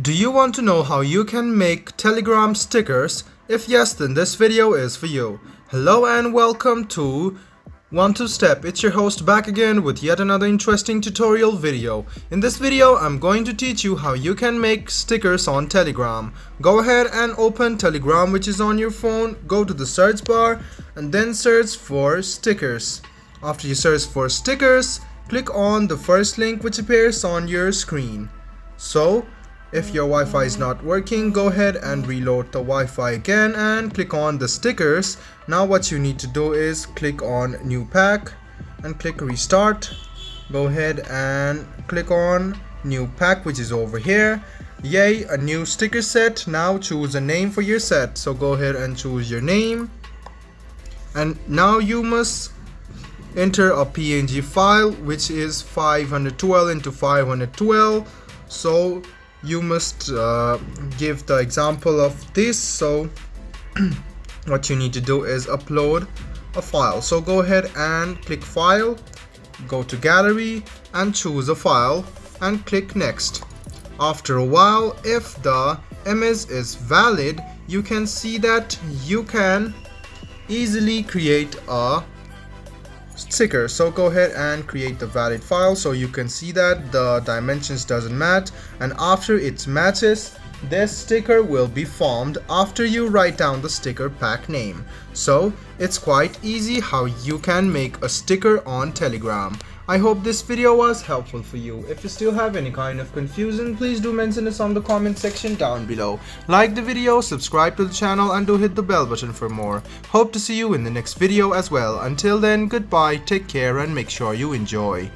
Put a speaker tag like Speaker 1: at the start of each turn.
Speaker 1: Do you want to know how you can make Telegram stickers? If yes, then this video is for you. Hello and welcome to 1-2-Step. It's your host back again with yet another interesting tutorial video. In this video, I'm going to teach you how you can make stickers on Telegram. Go ahead and open Telegram, which is on your phone. Go to the search bar and then search for stickers. After you search for stickers, click on the first link which appears on your screen. So, if your Wi-Fi is not working, go ahead and reload the Wi-Fi again and click on the stickers. Now what you need to do is click on new pack and click restart. Go ahead and click on new pack, which is over here. Yay, a new sticker set. Now choose a name for your set. So go ahead and choose your name. And now you must enter a PNG file which is 512 into 512. So you must give the example of this. So what you need to do is upload a file. So go ahead and click file, go to gallery and choose a file and click next. After a while, if the image is valid, you can see that you can easily create a sticker. So go ahead and create the valid file. So you can see that the dimensions doesn't match, and after it matches, this sticker will be formed after you write down the sticker pack name. So it's quite easy how you can make a sticker on Telegram. I hope this video was helpful for you. If you still have any kind of confusion, please do mention us on the comment section down below. Like the video, subscribe to the channel and do hit the bell button for more. Hope to see you in the next video as well. Until then, goodbye, take care and make sure you enjoy.